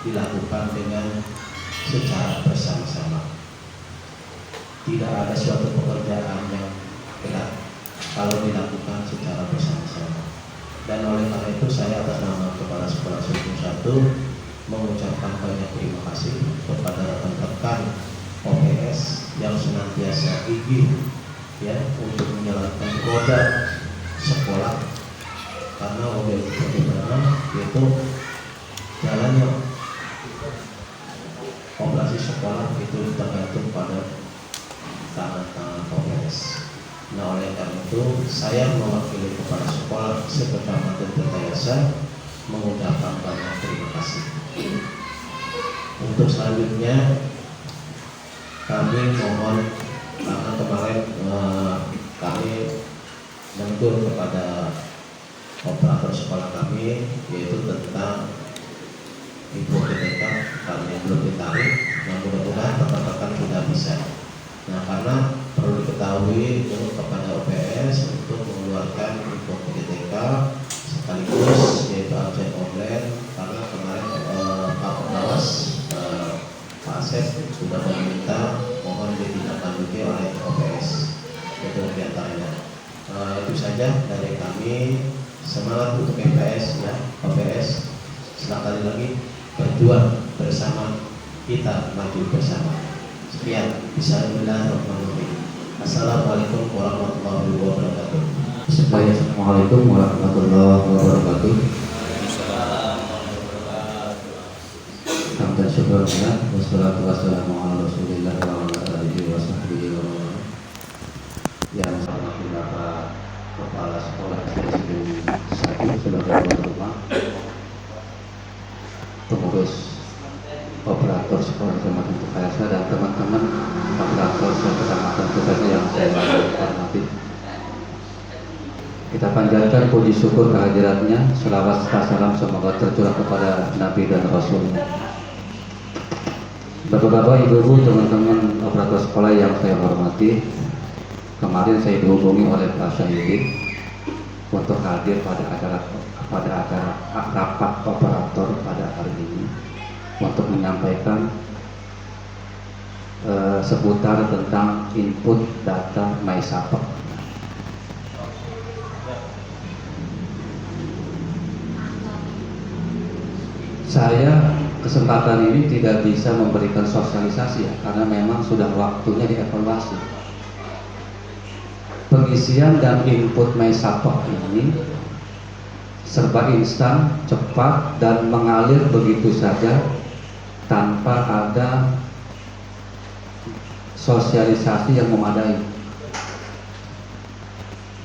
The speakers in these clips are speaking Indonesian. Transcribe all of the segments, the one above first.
dilakukan dengan secara bersama-sama. Tidak ada suatu pekerjaan yang berat kalau dilakukan secara bersama-sama. Dan oleh karena itu saya atas nama Kepala Sekolah Sultan 1 mengucapkan banyak terima kasih kepada rekan-rekan OPS yang senantiasa gigih ya untuk menjalankan roda sekolah, karena bagaimana itu jalannya operasi sekolah itu tergantung pada tangan-tangan OPS. Nah, oleh karena itu saya mewakili kepala sekolah sekecamatan Tirtayasa mengucapkan banyak terima kasih. Untuk selanjutnya kami mohon, karena kemarin kami menegur kepada operator sekolah kami yaitu tentang info PTK kami belum ditarik. Nah, mudah-mudahan rekan-rekan sudah bisa. Nah, karena perlu diketahui kepada OPS untuk mengeluarkan info PTK sekaligus yaitu absen online, karena kemarin Pak Pengawas Pak Asep sudah meminta mohon ditindaklanjuti oleh OPS. Itu diantaranya. Itu saja dari kami. Semangat untuk MPS ya, OPS. Sekali lagi berjuang bersama, kita maju bersama. Sekian. Bismillahirrahmanirrahim. Assalamualaikum warahmatullahi wabarakatuh. Assalamualaikum warahmatullahi wabarakatuh. Hamdan syukurullah wassalatu wassalamu ala Rasulillah wa ala alihi wa sahbihi wa man. Yang saya hormati Bapak Kepala Sekolah SD 1 sebagai tuan rumah, pengurus operator sekolah Kecamatan Tirtayasa dan teman-teman operator Kecamatan Tirtayasa yang saya hormati. Kita panjatkan puji syukur kehadiratnya, selawat serta salam semoga tercurah kepada Nabi dan Rasul. Bapak-bapak, ibu-ibu, teman-teman operator sekolah yang saya hormati, kemarin saya dihubungi oleh Pak Syahidin untuk hadir pada acara rapat operator pada hari ini untuk menyampaikan seputar tentang input data MySapak. Saya kesempatan ini tidak bisa memberikan sosialisasi ya, karena memang sudah waktunya dievaluasi. Pengisian dan input MySapak ini serba instan, cepat, dan mengalir begitu saja tanpa ada sosialisasi yang memadai.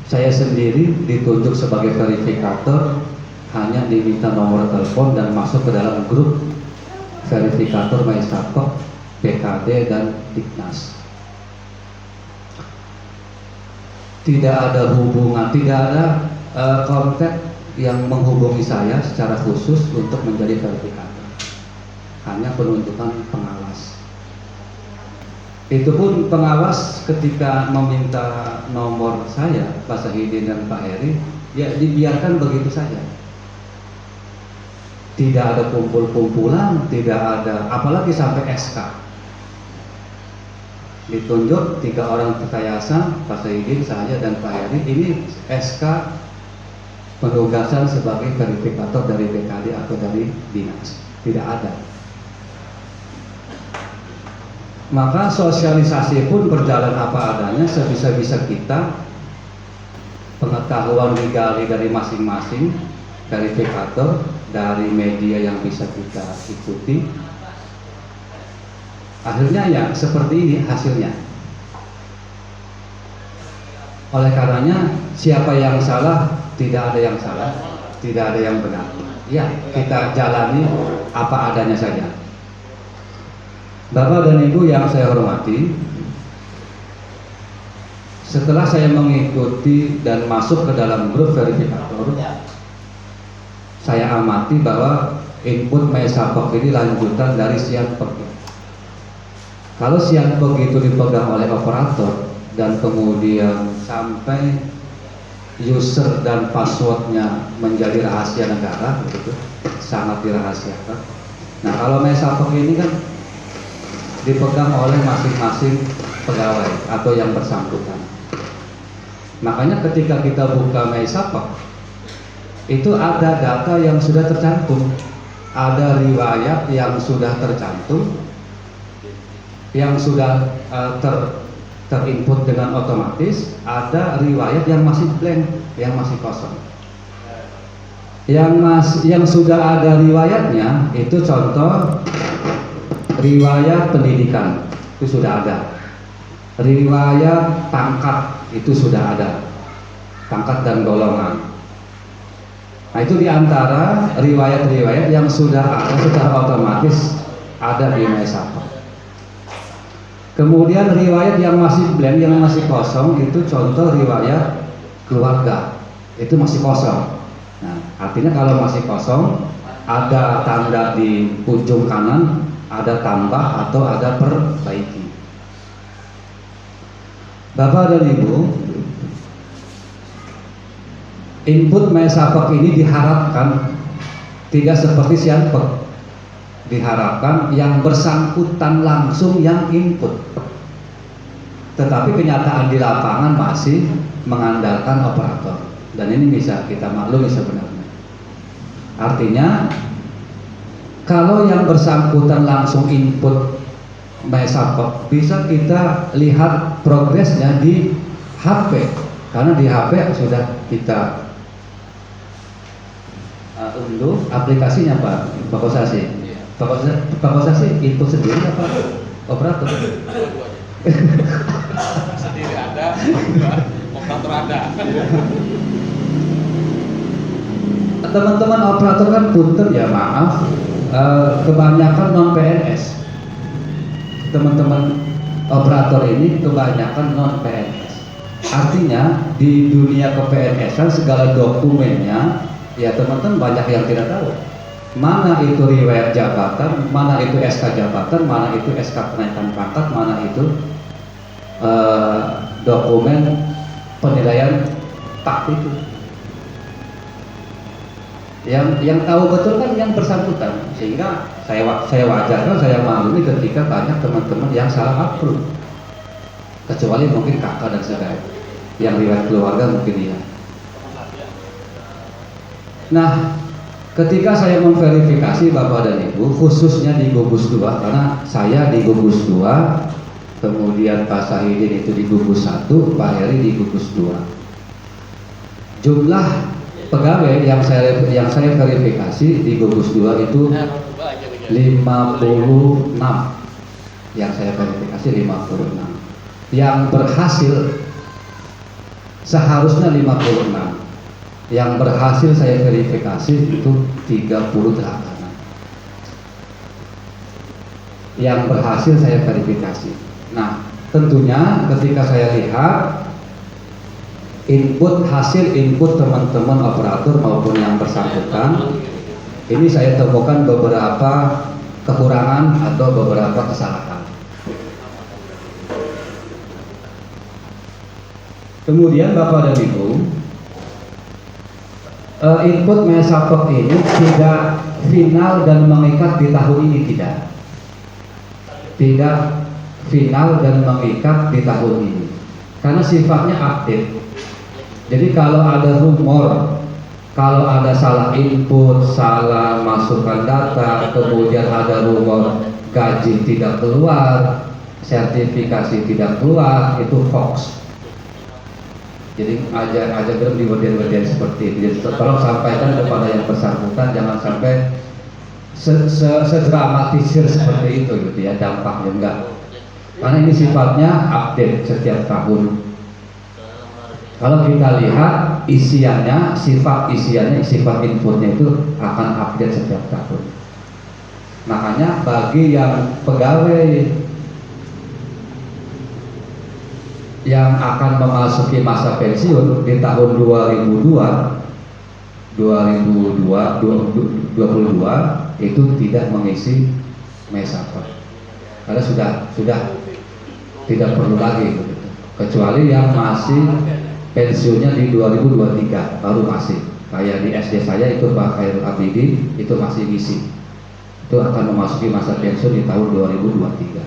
Saya sendiri ditunjuk sebagai verifikator, hanya diminta nomor telepon dan masuk ke dalam grup verifikator MySapak, PKD, dan Diknas. Tidak ada hubungan, tidak ada kontak yang menghubungi saya secara khusus untuk menjadi verifikator. Hanya penunjukan pengawas. Itu pun pengawas ketika meminta nomor saya, Pak Syahidin dan Pak Heri, ya dibiarkan begitu saja. Tidak ada kumpul-kumpulan, tidak ada, apalagi sampai SK. Ditunjuk 3 orang Tirtayasa, Pak Syahidin, saya, dan Pak Heri. Ini SK penugasan sebagai verifikator dari BKD atau dari dinas. Tidak ada. Maka sosialisasi pun berjalan apa adanya, sebisa-bisa kita. Pengetahuan digali dari masing-masing verifikator, dari media yang bisa kita ikuti. Akhirnya ya seperti ini hasilnya. Oleh karenanya siapa yang salah, tidak ada yang salah, tidak ada yang benar. Ya, kita jalani apa adanya saja. Bapak dan Ibu yang saya hormati, setelah saya mengikuti dan masuk ke dalam grup verifikator, saya amati bahwa input MySapak ini lanjutan dari Sianpek. Kalau Sianpek itu dipegang oleh operator dan kemudian sampai user dan passwordnya menjadi rahasia negara, begitu, sangat dirahasiakan. Nah, kalau mesapok ini kan dipegang oleh masing-masing pegawai atau yang bersangkutan. Makanya ketika kita buka mesapok, itu ada data yang sudah tercantum, ada riwayat yang sudah tercantum, yang sudah terinput dengan otomatis, ada riwayat yang masih blank, yang masih kosong. Yang sudah ada riwayatnya itu contoh riwayat pendidikan, itu sudah ada. Riwayat pangkat itu sudah ada, pangkat dan golongan. Nah, itu diantara riwayat-riwayat yang sudah ada secara otomatis ada di mesapok. Kemudian riwayat yang masih blank, yang masih kosong, itu contoh riwayat keluarga, itu masih kosong. Nah, artinya kalau masih kosong, ada tanda di ujung kanan, ada tambah atau ada perbaiki. Bapak dan Ibu, input mesapok ini diharapkan tidak seperti sianpek. Diharapkan yang bersangkutan langsung yang input. Tetapi kenyataan di lapangan masih mengandalkan operator. Dan ini bisa kita maklumi sebenarnya. Artinya kalau yang bersangkutan langsung input mesapok, bisa kita lihat progresnya di HP. Karena di HP sudah kita unduh aplikasinya Pak Kosasi. Pak Kosasi input sendiri apa operator? Sendiri ada, operator ada. Teman-teman operator kan punten ya, maaf, kebanyakan non PNS. Teman-teman operator ini kebanyakan non PNS. Artinya di dunia ke-PNS-an segala dokumennya ya teman-teman banyak yang tidak tahu. Mana itu riwayat jabatan, mana itu SK jabatan, mana itu SK kenaikan pangkat, mana itu dokumen penilaian tak itu. Yang tahu betul kan yang bersangkutan, sehingga saya wajarkan, saya maklumi ketika banyak teman-teman yang salah upload, kecuali mungkin kakak dan saudara yang riwayat keluarga mungkin ya. Nah, ketika saya memverifikasi Bapak dan Ibu, khususnya di gugus 2, karena saya di gugus 2, kemudian Pak Sahidin itu di gugus 1, Pak Heri di gugus 2. Jumlah pegawai yang saya verifikasi di gugus 2 itu 56. Yang saya verifikasi 56. Yang berhasil seharusnya 56. Yang berhasil saya verifikasi itu 38. Yang berhasil saya verifikasi. Nah, tentunya ketika saya lihat hasil input teman-teman operator maupun yang bersangkutan, ini saya temukan beberapa kekurangan atau beberapa kesalahan. Kemudian Bapak dan Ibu, input mesapok ini tidak final dan mengikat di tahun ini, tidak final dan mengikat di tahun ini, karena sifatnya update. Jadi kalau ada rumor, kalau ada salah input, salah masukkan data, kemudian ada rumor gaji tidak keluar, sertifikasi tidak keluar, itu hoax. Jadi aja belum di bagian seperti itu. Jadi tolong sampaikan kepada yang bersangkutan, jangan sampai sedramatisir seperti itu gitu ya, dampaknya enggak. Karena ini sifatnya update setiap tahun. Kalau kita lihat isiannya, sifat inputnya itu akan update setiap tahun. Makanya bagi yang pegawai yang akan memasuki masa pensiun di tahun 2022 itu tidak mengisi mesapok, karena sudah tidak perlu lagi begitu. Kecuali yang masih pensiunnya di 2023 baru masih, kayak di SD saya itu Pak Khairul Abidin itu masih ngisi itu akan memasuki masa pensiun di tahun 2023.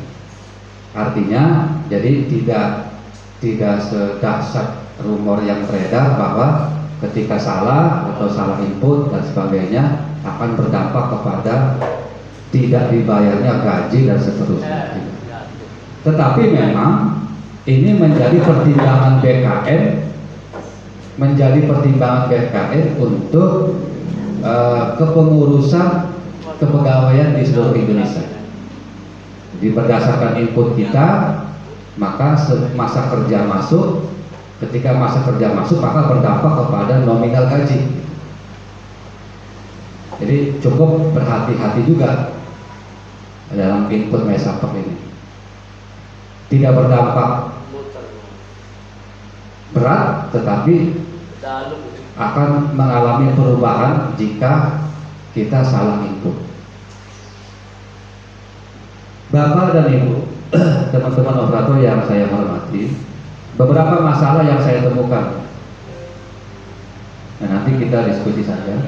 Artinya, jadi tidak sedahsyat rumor yang beredar bahwa ketika salah atau salah input dan sebagainya akan berdampak kepada tidak dibayarnya gaji dan seterusnya. Tetapi memang ini menjadi pertimbangan BKN untuk kepengurusan kepegawaian di seluruh Indonesia. Jadi berdasarkan input kita, maka masa kerja masuk, ketika masa kerja masuk maka berdampak kepada nominal gaji. Jadi cukup berhati-hati juga dalam input Mesapok ini. Tidak berdampak berat, tetapi akan mengalami perubahan jika kita salah input. Bapak dan Ibu, teman-teman operator yang saya hormati, beberapa masalah yang saya temukan. Nah, nanti kita diskusi saja.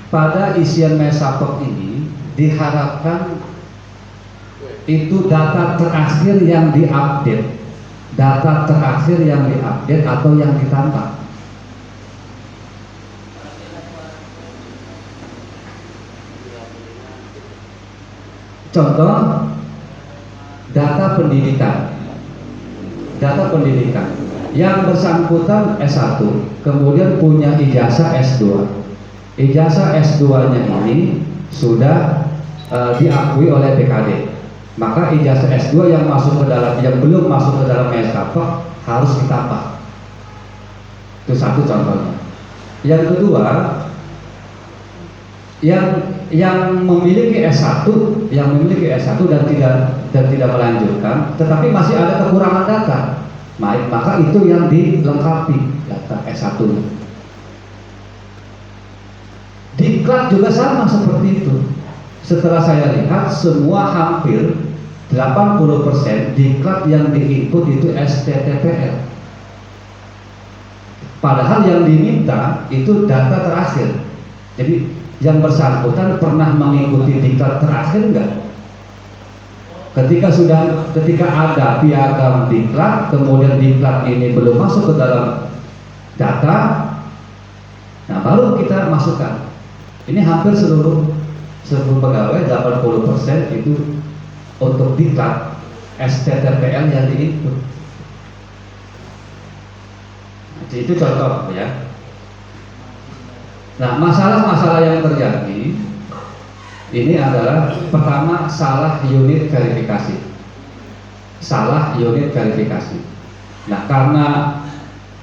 Pada isian Mesapok ini diharapkan itu data terakhir yang diupdate, atau yang ditambah. Contoh, data pendidikan yang bersangkutan S1 kemudian punya ijazah S2. Ijazah S2-nya ini sudah diakui oleh BKD. Maka ijazah S2 yang belum masuk ke dalam Mesapok harus ditambah. Itu satu contohnya. Yang kedua, yang memiliki S1 dan tidak melanjutkan, tetapi masih ada kekurangan data, maka itu yang dilengkapi data S1-nya. Diklat juga sama seperti itu. Setelah saya lihat, semua hampir 80% diklat yang diinput itu STTPL. Padahal yang diminta itu data terakhir. Jadi yang bersangkutan pernah mengikuti diklat terakhir enggak? Ketika ada piagam diklat, kemudian diklat ini belum masuk ke dalam data, nah baru kita masukkan. Ini hampir seluruh pegawai 80% itu untuk diklat STTPL yang diinput. Nah, itu contoh ya. Nah, masalah-masalah yang terjadi ini adalah pertama salah unit verifikasi. Nah, karena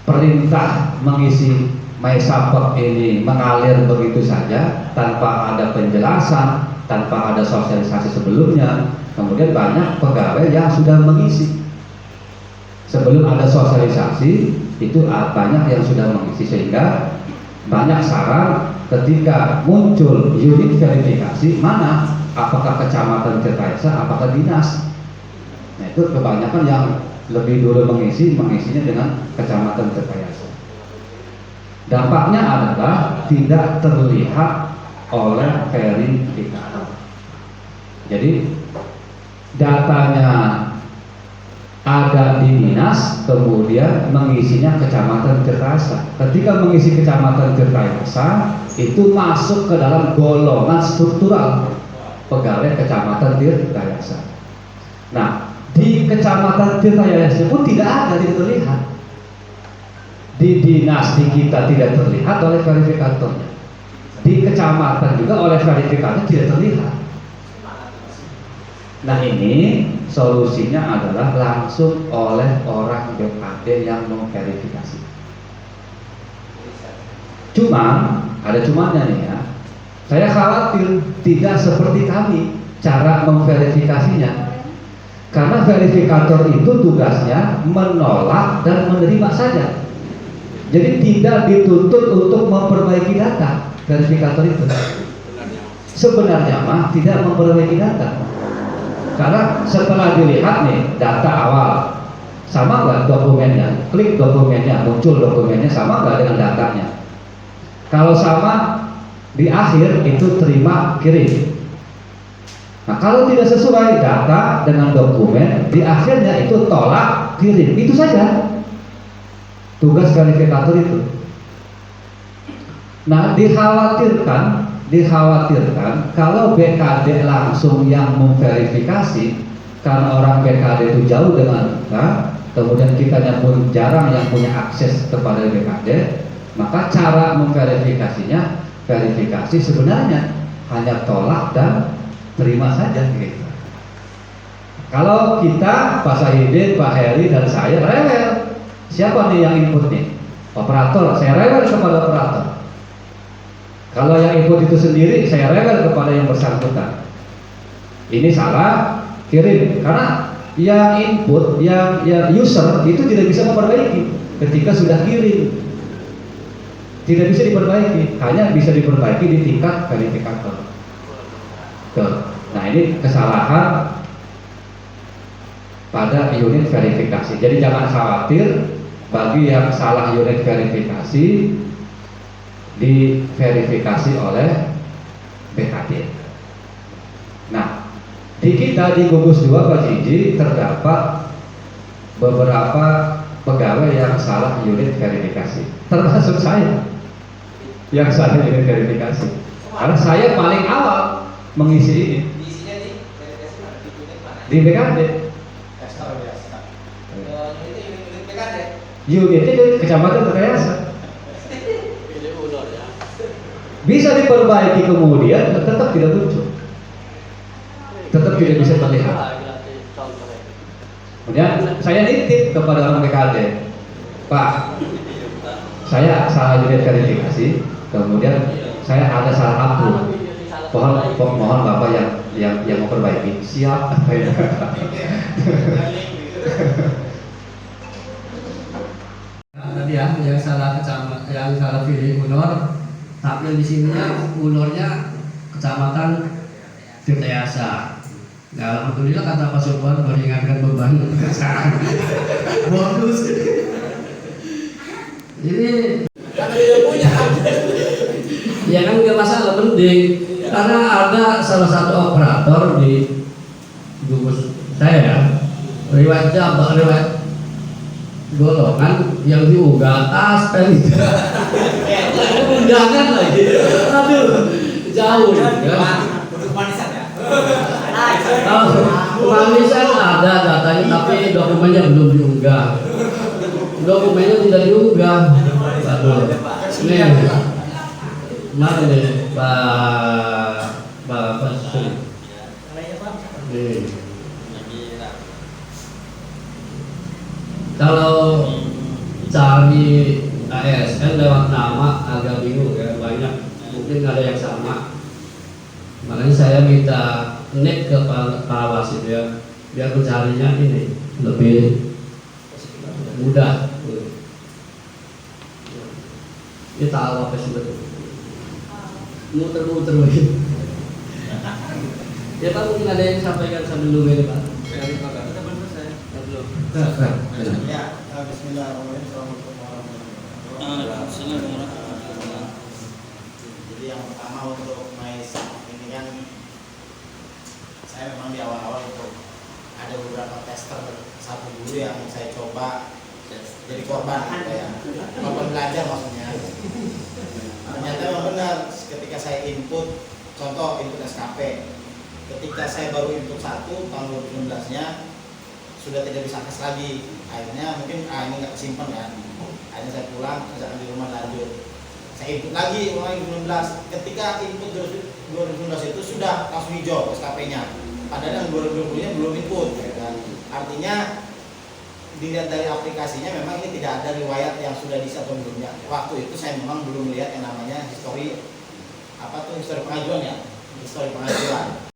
perintah mengisi Mesapok ini mengalir begitu saja tanpa ada penjelasan, tanpa ada sosialisasi sebelumnya, kemudian banyak pegawai yang sudah mengisi. Sebelum ada sosialisasi itu banyak yang sudah mengisi, sehingga banyak saran ketika muncul unit verifikasi mana, apakah kecamatan Tirtayasa, apakah dinas. Nah, itu kebanyakan yang lebih dulu mengisinya dengan kecamatan Tirtayasa. Dampaknya adalah tidak terlihat oleh verifikator. Jadi datanya ada di dinas, kemudian mengisinya kecamatan Tirtayasa. Ketika mengisi kecamatan Tirtayasa, itu masuk ke dalam golongan struktural pegawai kecamatan Tirtayasa. Nah, di kecamatan Tirtayasa pun tidak ada, tidak terlihat. Di dinas di kita tidak terlihat oleh verifikatornya. Di kecamatan juga oleh verifikator tidak terlihat. Nah, ini solusinya adalah langsung oleh orang BKD yang memverifikasi. Cuma ada cumanya nih ya. Saya khawatir tidak seperti kami cara memverifikasinya. Karena verifikator itu tugasnya menolak dan menerima saja. Jadi tidak dituntut untuk memperbaiki data verifikator itu. Sebenarnya mah tidak memperbaiki data. Karena setelah dilihat nih data awal, sama nggak dokumennya? Klik dokumennya, muncul dokumennya, sama nggak dengan datanya? Kalau sama, Di akhir itu terima kirim. Nah, kalau tidak sesuai data dengan dokumen, di akhirnya itu tolak kirim. Itu saja tugas verifikator itu. Nah, dikhawatirkan kalau BKD langsung yang memverifikasi, karena orang BKD itu jauh dengan kita, kemudian kitanya pun jarang yang punya akses kepada BKD, maka cara memverifikasinya, verifikasi sebenarnya hanya tolak dan terima saja gitu. Kalau kita, Pak Sahidin, Pak Heri, dan saya rewel, siapa nih yang input nih? Operator, saya rewel kepada operator. Kalau yang input itu sendiri, saya rewel kepada yang bersangkutan. Ini salah, kirim. Karena yang input, yang user itu tidak bisa memperbaiki ketika sudah kirim. Tidak bisa diperbaiki, hanya bisa diperbaiki di tingkat verifikator. Nah, ini kesalahan pada unit verifikasi. Jadi jangan khawatir bagi yang salah unit verifikasi, diverifikasi oleh BKD. Nah, di kita di gugus 2 Pak Jiji terdapat beberapa pegawai yang salah unit verifikasi, termasuk saya yang salah unit verifikasi. Karena saya paling awal mengisi ini di BKD. Unitnya dari Kecamatan Terkayasa. Bisa diperbaiki kemudian tetap tidak muncul, tetap tidak bisa terlihat. Kemudian saya nitip kepada orang BKD, Pak, saya salah unit verifikasi, kemudian saya ada salah upload. Mohon Bapak yang memperbaiki. Siap. Tadi ya, yang salah kecamatan, yang salah pilih Unor, tapi di sininya Unornya Kecamatan Tirtayasa. Nah, alhamdulillah kata Pak Sukwan meringankan beban pekerjaan. Bonus. Jadi karena tidak punya. Ya kan nggak masalah, penting. Karena ada salah satu operator di gugus saya ya, riwayat golongan yang diunggah tas pen undangan lagi, aduh jauh ya. Manisan ya? Manisan ada datanya tapi dokumennya belum diunggah. Dokumennya tidak diunggah. Aduh. Nih, mana nih Pak Sri? Nih. Kalau cari ASN lewat nama agak bingung ya, banyak, mungkin ada yang sama. Makanya saya minta nik ke para wasit ya, biar mencarinya ini lebih mudah. Ini tahu apa sih betul? Muter-muter begitu. Ya Pak, mungkin ada yang sampaikan sambil nunggu ini Pak. Ya, bismillahirrahmanirrahim. Assalamualaikum warahmatullahi wabarakatuh. Jadi yang pertama untuk Mais ini kan saya memang di awal-awal itu ada beberapa tester satu dulu yang saya coba jadi korban gitu ya. Korban belajar maksudnya. Ternyata memang benar ketika saya input, contoh input SKP, ketika saya baru input 1 tahun 2016-nya sudah tidak bisa akses lagi. Akhirnya mungkin ini nggak kesimpan kan. Akhirnya saya pulang, misalkan di rumah lanjut. Saya input lagi mulai 2016. Ketika input 2016 itu sudah langsung hijau SKP-nya. Padahal yang 2020-nya belum input. Ya kan? Artinya dilihat dari aplikasinya memang ini tidak ada riwayat yang sudah diisi atau belumnya. Waktu itu saya memang belum melihat yang namanya histori pengajuan ya, histori pengajuan.